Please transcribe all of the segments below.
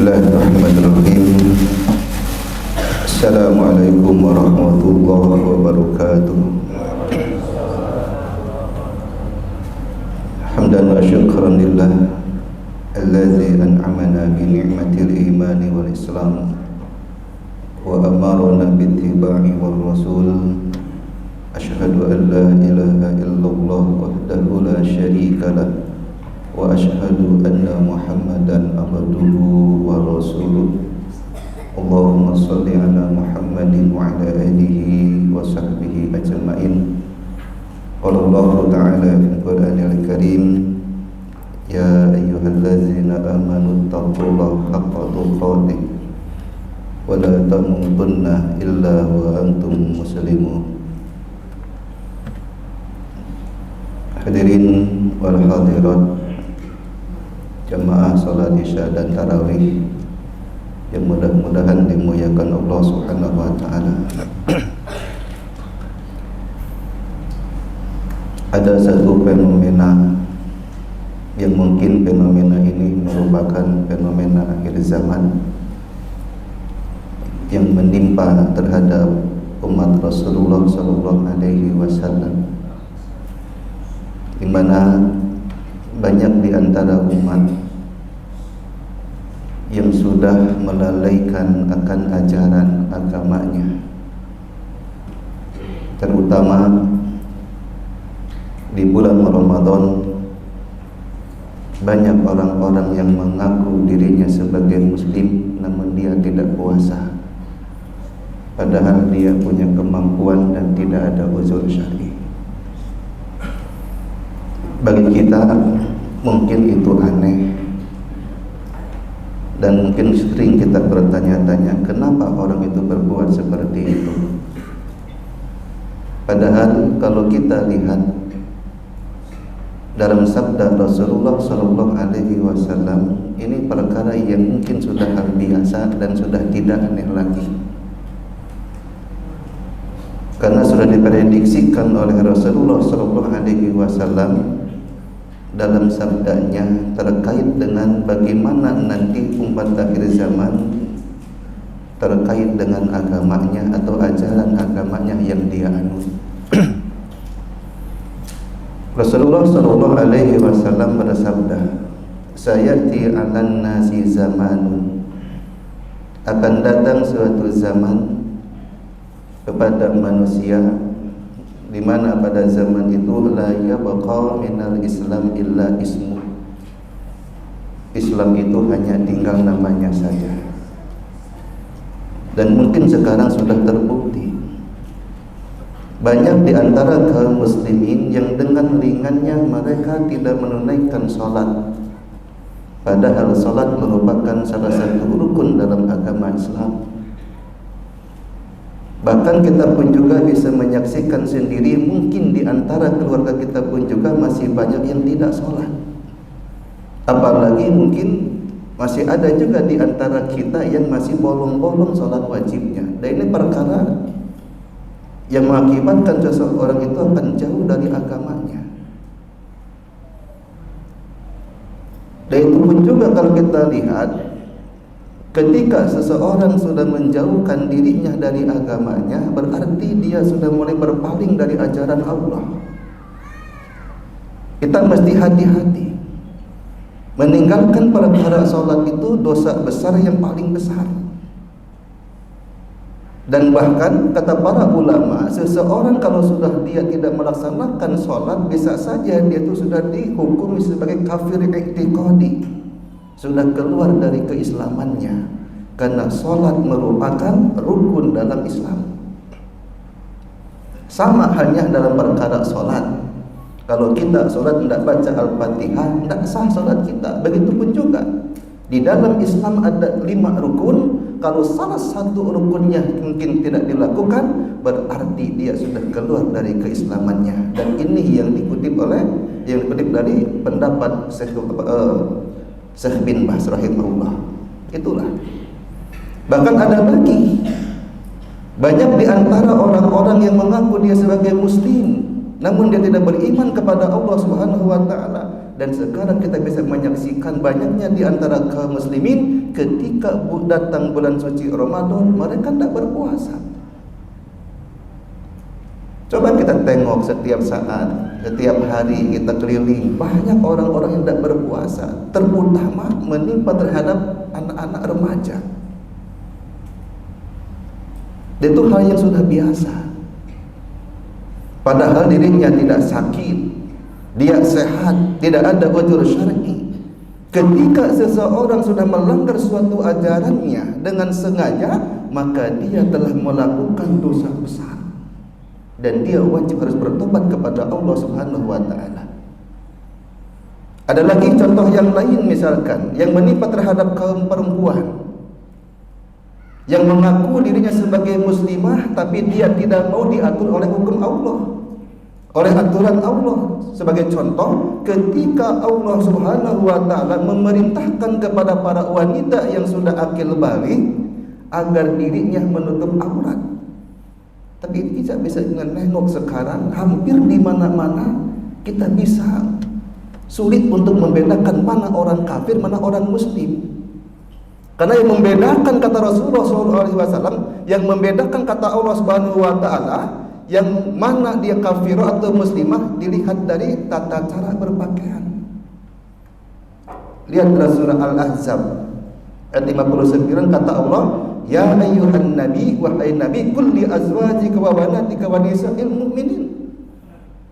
Bismillahirrahmanirrahim. Assalamualaikum warahmatullahi wabarakatuh. Hamdan wa syukran lillah alladzi an'amana bi ni'matil imani wal islam wa amarna bi ittiba'i war rasul. Asyhadu an la ilaha illallah wahdahu la syarika lah wa asyhadu anna Muhammadan abduhu wa rasuluh. Allahumma shalli ala Muhammadin wa ala alihi wa sahbihi ajma'in. Qala Allah ta'ala fil Qur'anil Karim, ya ayyuhallazina amanu taqullaha haqqa tuqatih wa la tamutunna illa wa antum muslimun. Hadirin wal hadirat jamaah salat isya dan tarawih yang mudah-mudahan dimuliakan Allah Subhanahu wa taala. Ada satu fenomena yang mungkin fenomena ini merupakan fenomena akhir zaman yang menimpa terhadap umat Rasulullah sallallahu alaihi wasallam, di mana banyak di antara umat yang sudah melalaikan akan ajaran agamanya, terutama di bulan Ramadan. Banyak orang-orang yang mengaku dirinya sebagai muslim namun dia tidak puasa, padahal dia punya kemampuan dan tidak ada uzur syar'i. Bagi kita mungkin itu aneh, dan mungkin sering kita bertanya-tanya kenapa orang itu berbuat seperti itu. Padahal kalau kita lihat dalam sabda Rasulullah sallallahu alaihi wasallam, ini perkara yang mungkin sudah hal biasa dan sudah tidak aneh lagi, karena sudah diprediksikan oleh Rasulullah sallallahu alaihi wasallam dalam sabdanya terkait dengan bagaimana nanti umat akhir zaman terkait dengan agamanya atau ajaran agamanya yang dia anut. Rasulullah sallallahu alaihi wasallam bersabda, sayati 'alan nasi zamanun, akan datang suatu zaman kepada manusia di mana pada zaman itu la yabqa minal Islam illa ismu. Islam itu hanya tinggal namanya saja. Dan mungkin sekarang sudah terbukti banyak di antara kaum muslimin yang dengan ringannya mereka tidak menunaikan salat, padahal salat merupakan salah satu rukun dalam agama Islam. Bahkan kita pun juga bisa menyaksikan sendiri, mungkin di antara keluarga kita pun juga masih banyak yang tidak sholat. Apalagi mungkin masih ada juga di antara kita yang masih bolong-bolong sholat wajibnya. Dan ini perkara yang mengakibatkan seseorang itu akan jauh dari agamanya. Dan itu pun juga kalau kita lihat, ketika seseorang sudah menjauhkan dirinya dari agamanya, berarti dia sudah mulai berpaling dari ajaran Allah. Kita mesti hati-hati. Meninggalkan perkara sholat itu dosa besar yang paling besar. Dan bahkan kata para ulama, seseorang kalau sudah dia tidak melaksanakan sholat, bisa saja dia itu sudah dihukum sebagai kafir i'tiqadi, sudah keluar dari keislamannya, karena sholat merupakan rukun dalam Islam. Sama hanya dalam perkara sholat, kalau kita sholat tidak baca Al-Fatihah, tidak sah sholat kita. Begitupun juga di dalam Islam ada 5 rukun, kalau salah satu rukunnya mungkin tidak dilakukan, berarti dia sudah keluar dari keislamannya. Dan ini yang dikutip dari pendapat Syekh bin Baz rahimahullah. Itulah. Bahkan ada lagi banyak di antara orang-orang yang mengaku dia sebagai muslim, namun dia tidak beriman kepada Allah Subhanahu wa taala. Dan sekarang kita bisa menyaksikan banyaknya di antara kaum muslimin ketika datang bulan suci Ramadan, mereka tidak berpuasa. Coba kita tengok setiap saat, setiap hari kita keliling, banyak orang-orang yang tidak berpuasa, terutama menimpa terhadap anak-anak remaja. Itu hal yang sudah biasa. Padahal dirinya tidak sakit, dia sehat, tidak ada uzur syar'i. Ketika seseorang sudah melanggar suatu ajarannya dengan sengaja, maka dia telah melakukan dosa besar. Dan dia wajib harus bertobat kepada Allah Subhanahu wa taala. Ada lagi contoh yang lain, misalkan yang menimpa terhadap kaum perempuan yang mengaku dirinya sebagai muslimah, tapi dia tidak mau diatur oleh hukum Allah, oleh aturan Allah. Sebagai contoh, ketika Allah Subhanahu wa taala memerintahkan kepada para wanita yang sudah akil baligh agar dirinya menutup aurat. Tapi kita bisa menengok sekarang hampir di mana-mana kita bisa sulit untuk membedakan mana orang kafir, mana orang muslim. Karena yang membedakan kata Rasulullah SAW, yang membedakan kata Allah Subhanahu wa taala, yang mana dia kafir atau muslimah dilihat dari tata cara berpakaian. Lihat dalam surah Al-Ahzab ayat 59, kata Allah, ya ayyuhan nabi, wahai nabi, qul li azwajika wa banatika wa nisa'il mu'minin.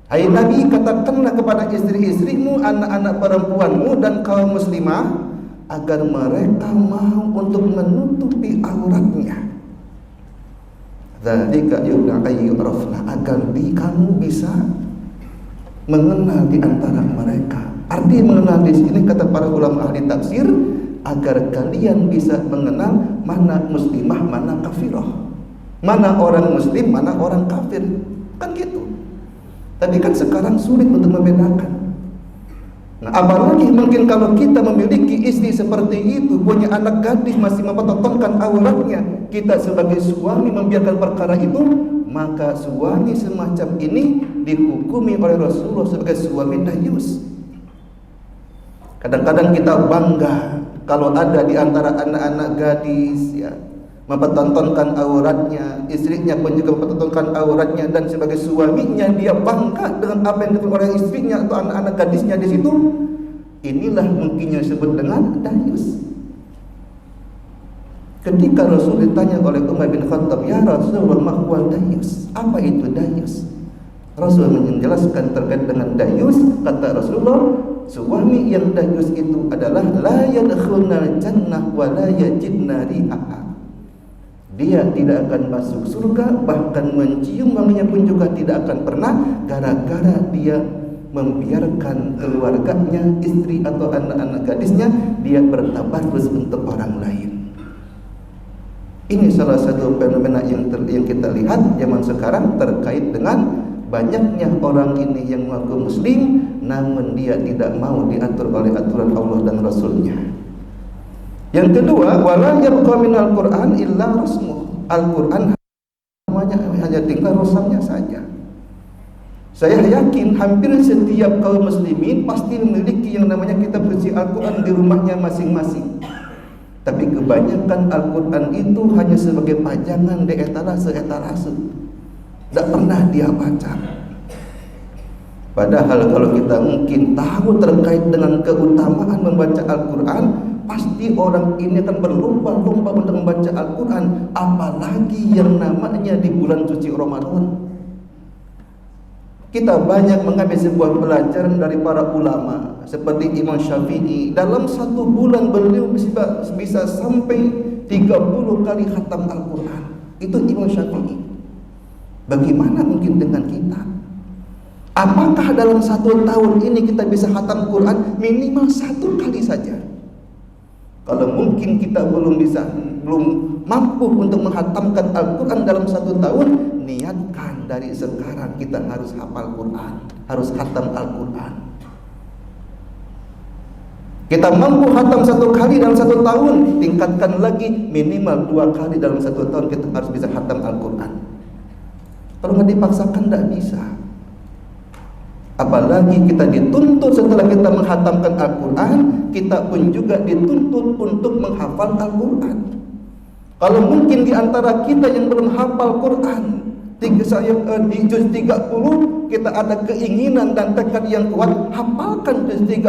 Hai nabi, katakanlah kepada istri-istrimu, anak-anak perempuanmu dan kaum muslimah agar mereka mau untuk menutupi auratnya. Dzalika yu'rafna, agar kamu bisa mengenal di antara mereka. Arti mengenal di sini kata para ulama ahli tafsir, agar kalian bisa mengenal mana muslimah, mana kafirah, mana orang muslim, mana orang kafir, kan gitu. Tapi kan sekarang sulit untuk membedakan. Nah, apalagi mungkin kalau kita memiliki istri seperti itu, punya anak gadis masih mempertontonkan auratnya, kita sebagai suami membiarkan perkara itu, maka suami semacam ini dihukumi oleh Rasulullah sebagai suami dayus. Kadang-kadang kita bangga kalau ada di antara anak-anak gadis ya mempertontonkan auratnya, istrinya pun juga mempertontonkan auratnya, dan sebagai suaminya dia bangga dengan apa yang dilakukan oleh istrinya atau anak-anak gadisnya di situ. Inilah mungkin yang disebut dengan dayus. Ketika Rasul ditanya oleh Umar bin Khattab, ya Rasulullah, ma huwa dayus? Apa itu dayus? Rasul menjelaskan terkait dengan dayus, kata Rasulullah, suami yang dayus itu adalah la yadkhulnal jannah wa la yajidna rihaha. Dia tidak akan masuk surga, bahkan mencium wanginya pun juga tidak akan pernah, gara-gara dia membiarkan keluarganya, istri atau anak-anak gadisnya, dia bertabarruz untuk orang lain. Ini salah satu fenomena yang kita lihat zaman sekarang terkait dengan banyaknya orang ini yang mengaku muslim, namun dia tidak mau diatur oleh aturan Allah dan Rasulnya. Yang kedua, wala yabqa minal Qur'an illa rasmuh. Al-Quran hanya tinggal rasamnya saja. Saya yakin hampir setiap kaum muslimin pasti memiliki yang namanya kitab suci Al-Quran di rumahnya masing-masing. Tapi kebanyakan Al-Quran itu hanya sebagai pajangan di etalase-etalase, tidak pernah dia baca. Padahal kalau kita mungkin tahu terkait dengan keutamaan membaca Al-Quran, pasti orang ini akan berlomba-lomba untuk membaca Al-Quran, apalagi yang namanya di bulan suci Ramadan. Kita banyak mengambil sebuah pelajaran dari para ulama seperti Imam Syafi'i. Dalam satu bulan beliau bisa sampai 30 kali khatam Al-Quran. Itu Imam Syafi'i. Bagaimana mungkin dengan kita? Apakah dalam satu tahun ini kita bisa khatam Quran minimal 1 kali saja? Kalau mungkin kita belum mampu untuk menghatamkan Al-Quran dalam 1 tahun, niatkan dari sekarang kita harus hafal Quran, harus khatam Al-Quran. Kita mampu khatam 1 kali dalam 1 tahun, tingkatkan lagi minimal 2 kali dalam 1 tahun kita harus bisa khatam Al-Quran. Kalau nggak dipaksakan tidak bisa. Apalagi kita dituntut setelah kita menghatamkan Al-Quran, kita pun juga dituntut untuk menghafal Al-Quran. Kalau mungkin di antara kita yang belum hafal Quran di juz 30, kita ada keinginan dan tekad yang kuat, hafalkan juz 30.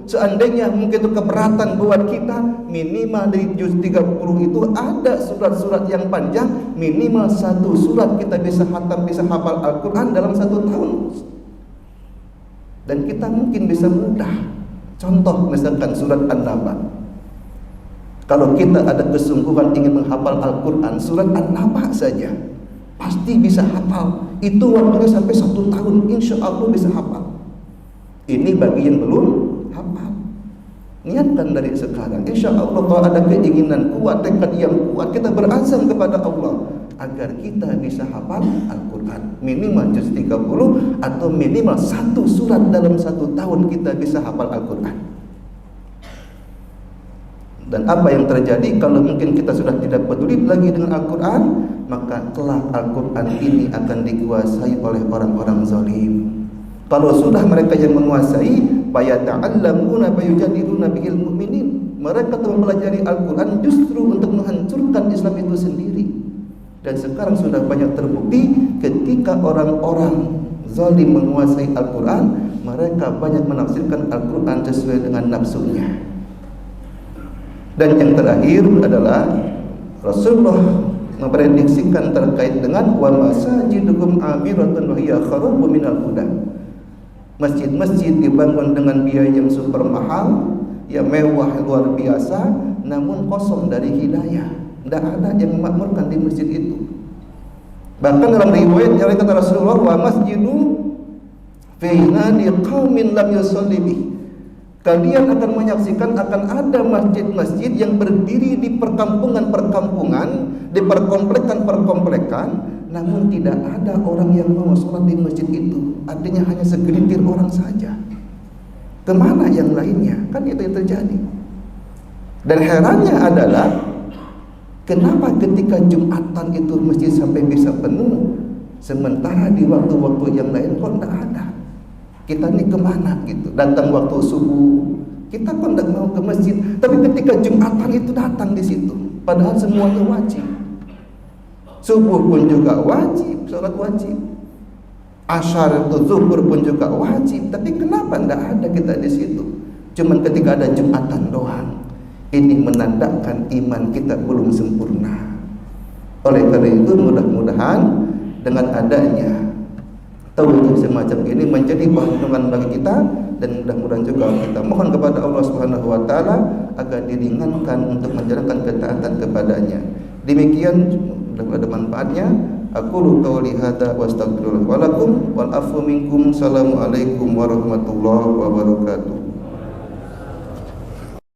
Seandainya mungkin itu keberatan buat kita, minimal dari juz 30 itu ada surat-surat yang panjang, minimal satu surat kita bisa hatam, bisa hafal Al-Quran dalam 1 tahun. Dan kita mungkin bisa mudah. Contoh misalkan surat An-Naba. Kalau kita ada kesungguhan ingin menghafal Al-Quran, surat An-Naba saja pasti bisa hafal. Itu waktunya sampai 1 tahun, insya Allah bisa hafal. Ini bagi yang belum hafal. Niatkan dari sekarang, insya Allah kalau ada keinginan kuat, tekad yang kuat, kita berazam kepada Allah agar kita bisa hafal Al-Quran. Minimal juz 30 atau minimal 1 surat dalam 1 tahun kita bisa hafal Al-Quran. Dan apa yang terjadi kalau mungkin kita sudah tidak peduli lagi dengan Al-Quran, maka kelak Al-Quran ini akan dikuasai oleh orang-orang zalim. Kalau sudah mereka yang menguasai, fayata'allamuna fayujadiluna bihil mu'minin, mereka telah mempelajari Al-Quran justru untuk menghancurkan Islam itu sendiri. Dan sekarang sudah banyak terbukti ketika orang-orang zalim menguasai Al-Quran, mereka banyak menafsirkan Al-Quran sesuai dengan nafsunya. Dan yang terakhir adalah Rasulullah memprediksikan terkait dengan wa masajidukum amiratun wa hiya kharubu minal huda. Masjid-masjid dibangun dengan biaya yang super mahal, yang mewah luar biasa, namun kosong dari hidayah. Tidak ada yang memakmurkan di masjid itu. Bahkan dalam riwayat yang kata Rasulullah, wa masjidu fi nadi qaumin lam yusalli bih. Kalian akan menyaksikan akan ada masjid-masjid yang berdiri di perkampungan-perkampungan, di perkomplekan-perkomplekan, namun tidak ada orang yang mau sholat di masjid itu. Artinya hanya segelintir orang saja. Kemana yang lainnya? Kan itu yang terjadi. Dan herannya adalah kenapa ketika Jumatan itu masjid sampai bisa penuh, sementara di waktu-waktu yang lain kok tidak ada. Kita ini kemana gitu? Datang waktu subuh, kita kok tidak mau ke masjid. Tapi ketika Jumatan itu datang di situ, padahal semuanya wajib. Subuh pun juga wajib, sholat wajib. Asyar atau zuhur pun juga wajib. Tapi kenapa tidak ada kita di situ? Cuman ketika ada Jumatan doang. Ini menandakan iman kita belum sempurna. Oleh karena itu mudah-mudahan dengan adanya tauhid semacam ini menjadi perlindungan bagi kita, dan mudah-mudahan juga kita mohon kepada Allah Subhanahu wa taala agar diringankan untuk menjalankan ketaatan kepadanya. Demikian, mudah-mudahan ada manfaatnya. Aku qauli hadza wa astaghfirullah wa lakum wal afu minkum. Assalamualaikum warahmatullahi wabarakatuh.